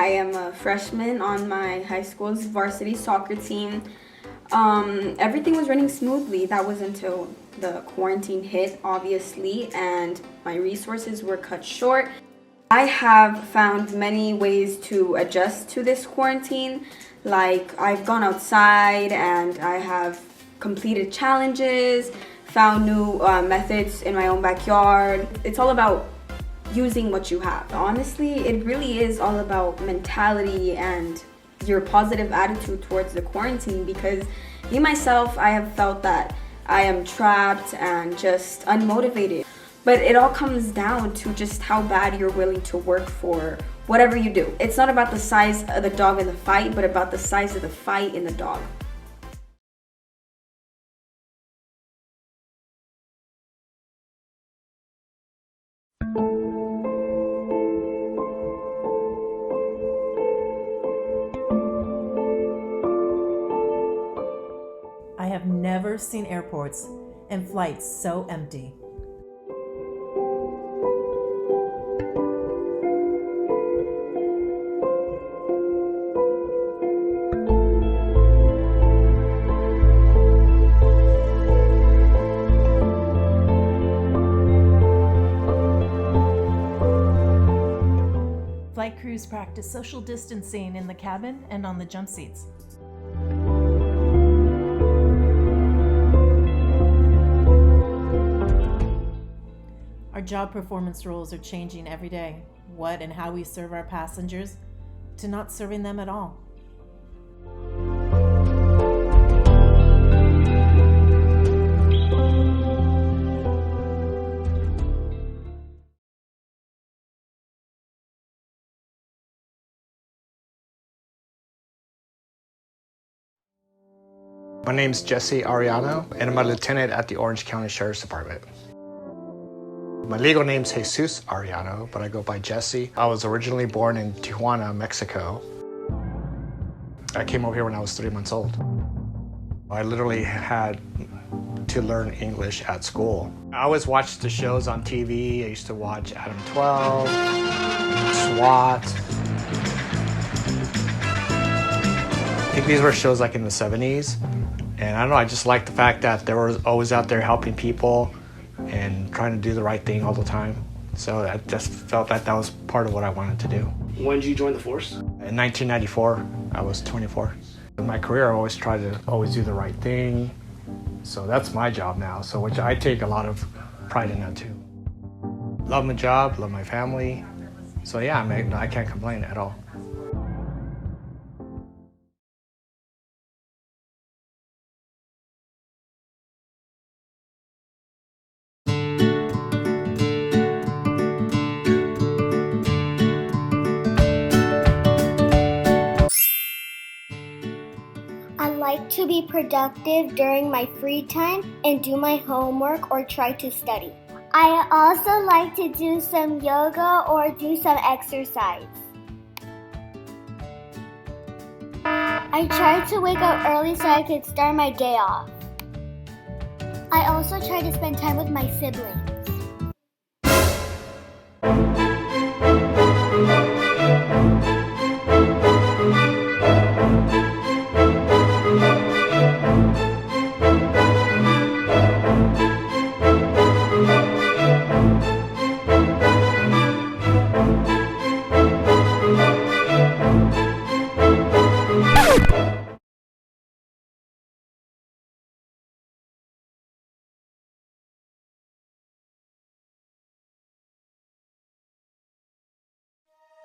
I am a freshman on my high school's varsity soccer team. Everything was running smoothly. That was until the quarantine hit, obviously, and my resources were cut short. I have found many ways to adjust to this quarantine. Like, I've gone outside and I have completed challenges, found new methods in my own backyard. It's all about using what you have. Honestly, it really is all about mentality and your positive attitude towards the quarantine, because me myself, I have felt that I am trapped and just unmotivated. But it all comes down to just how bad you're willing to work for whatever you do. It's not about the size of the dog in the fight, but about the size of the fight in the dog. I have never seen airports and flights so empty. Flight crews practice social distancing in the cabin and on the jump seats. Our job performance rules are changing every day. What and how we serve our passengers to not serving them at all. My name's Jesse Ariano, and I'm a lieutenant at the Orange County Sheriff's Department. My legal name's Jesus Ariano, but I go by Jesse. I was originally born in Tijuana, Mexico. I came over here when I was 3 months old. I literally had to learn English at school. I always watched the shows on TV. I used to watch Adam 12, SWAT. I think these were shows like in the 70s. And I don't know, I just liked the fact that they were always out there helping people and trying to do the right thing all the time. So I just felt that that was part of what I wanted to do. When did you join the force? In 1994, I was 24. In my career, I always tried to always do the right thing. So that's my job now, so which I take a lot of pride in that too. Love my job, love my family. So yeah, I can't complain at all. I like to be productive during my free time and do my homework or try to study. I also like to do some yoga or do some exercise. I try to wake up early so I could start my day off. I also try to spend time with my siblings.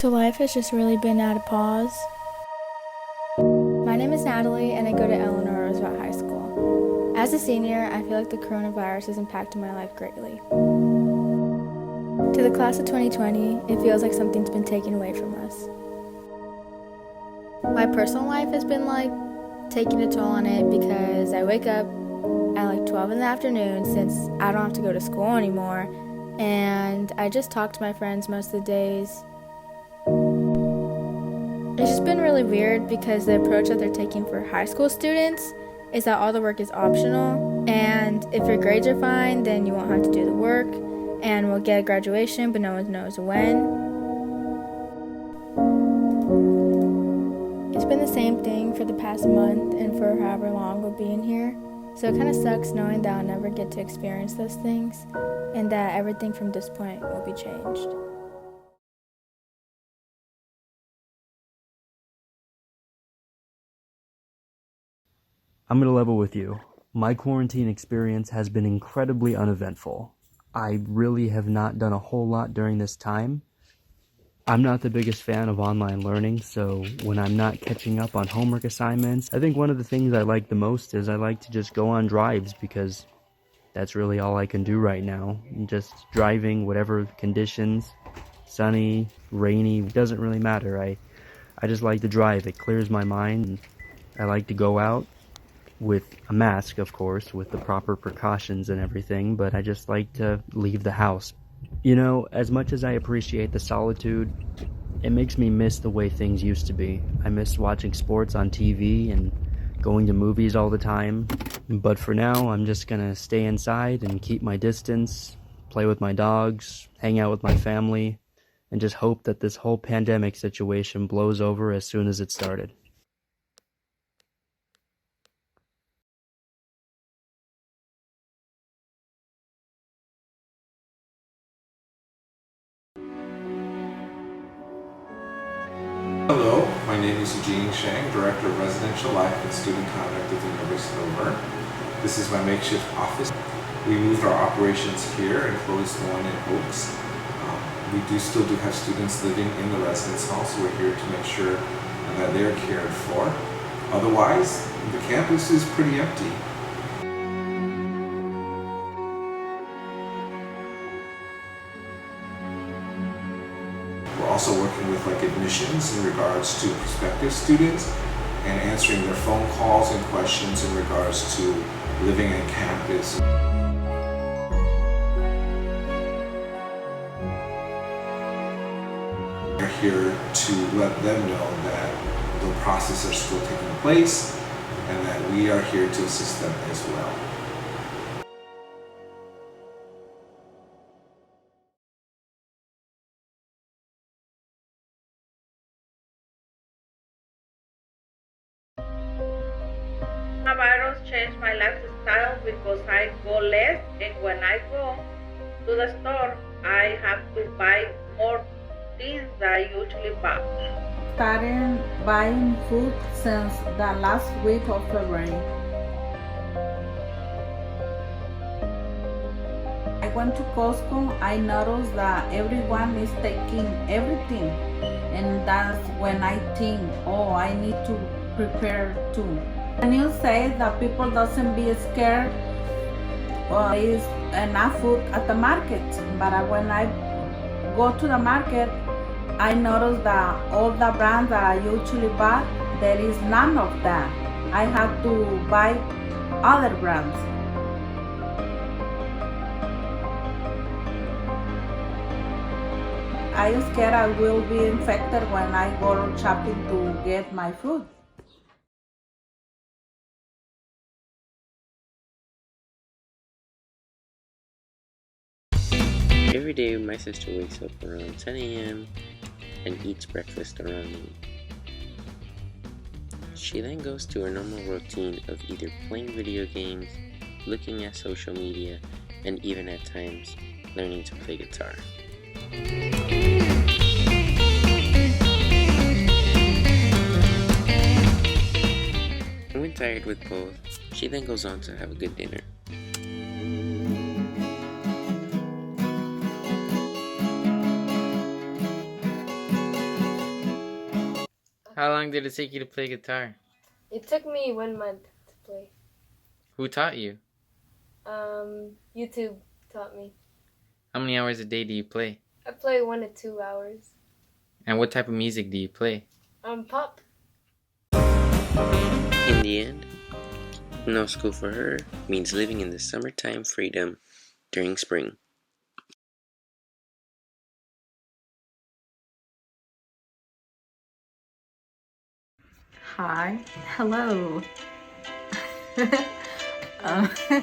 So life has just really been at a pause. My name is Natalie and I go to Eleanor Roosevelt High School. As a senior, I feel like the coronavirus has impacted my life greatly. To the class of 2020, it feels like something's been taken away from us. My personal life has been taking a toll on it because I wake up at 12 in the afternoon since I don't have to go to school anymore, and I just talk to my friends most of the days. It's just been really weird because the approach that they're taking for high school students is that all the work is optional, and if your grades are fine, then you won't have to do the work, and we'll get a graduation, but no one knows when. been the same thing for the past month and for however long we're being here. So it kind of sucks knowing that I'll never get to experience those things and that everything from this point will be changed. I'm going to level with you. My quarantine experience has been incredibly uneventful. I really have not done a whole lot during this time. I'm not the biggest fan of online learning, so when I'm not catching up on homework assignments, I think one of the things I like the most is I like to just go on drives because that's really all I can do right now. Just driving, whatever conditions, sunny, rainy, doesn't really matter. I just like to drive. It clears my mind. I like to go out with a mask, of course, with the proper precautions and everything, but I just like to leave the house. You know, as much as I appreciate the solitude, it makes me miss the way things used to be. I miss watching sports on TV and going to movies all the time. But for now, I'm just gonna stay inside and keep my distance, play with my dogs, hang out with my family, and just hope that this whole pandemic situation blows over as soon as it started. Hello, my name is Eugene Shang, Director of Residential Life and Student Conduct at the University of Verne. This is my makeshift office. We moved our operations here and closed one in Oaks. We still do have students living in the residence hall, so we're here to make sure that they're cared for. Otherwise, the campus is pretty empty. We're also working with admissions in regards to prospective students and answering their phone calls and questions in regards to living on campus. We're here to let them know that the process are still taking place and that we are here to assist them as well. Coronavirus changed my lifestyle because I go less, and when I go to the store, I have to buy more things that I usually buy. Started buying food since the last week of February. I went to Costco. I noticed that everyone is taking everything, and that's when I think, oh, I need to prepare too. When you say that people doesn't be scared, there is enough food at the market. But when I go to the market, I notice that all the brands that I usually buy, there is none of that. I have to buy other brands. I'm scared I will be infected when I go shopping to get my food. Every day, my sister wakes up around 10 a.m. and eats breakfast around noon. She then goes to her normal routine of either playing video games, looking at social media, and even at times, learning to play guitar. When tired with both, she then goes on to have a good dinner. How long did it take you to play guitar? It took me 1 month to play. Who taught you? YouTube taught me. How many hours a day do you play? I play 1 to 2 hours. And what type of music do you play? Pop. In the end, no school for her means living in the summertime freedom during spring. Hi, hello.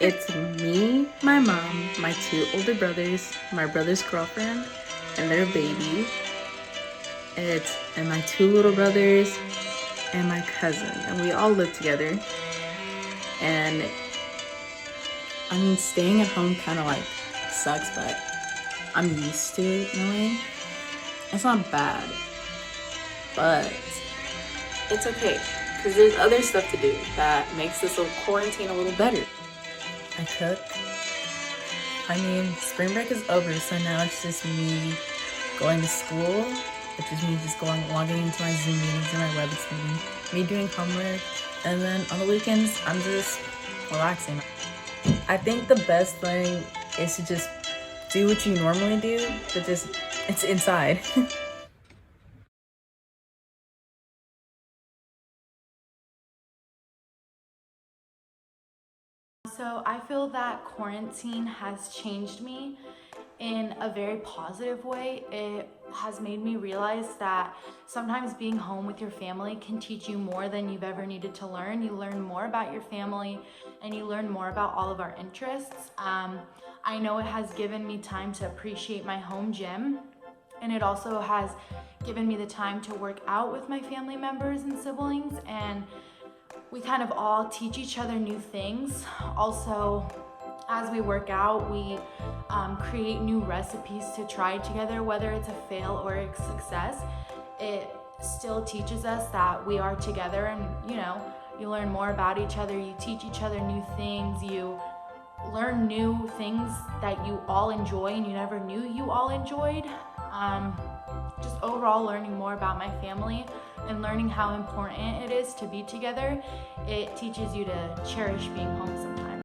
It's me, my mom, my 2 older brothers, my brother's girlfriend, and their baby. And my 2 little brothers, and my cousin, and we all live together. And I mean, staying at home kind of like sucks, but I'm used to it in a way. It's not bad, but it's okay because there's other stuff to do that makes this little quarantine a little better. I cook. I mean, spring break is over, so now it's just me going to school, which is me just logging into my Zoom meetings and my WebEx meeting, me doing homework, and then on the weekends, I'm just relaxing. I think the best thing is to just do what you normally do, but just, it's inside. So I feel that quarantine has changed me in a very positive way. It has made me realize that sometimes being home with your family can teach you more than you've ever needed to learn. You learn more about your family and you learn more about all of our interests. I know it has given me time to appreciate my home gym, and it also has given me the time to work out with my family members and siblings, and we kind of all teach each other new things. Also, as we work out, we create new recipes to try together, whether it's a fail or a success. It still teaches us that we are together, and you learn more about each other, you teach each other new things, you learn new things that you all enjoy and you never knew you all enjoyed. Just overall learning more about my family and learning how important it is to be together. It teaches you to cherish being home sometimes.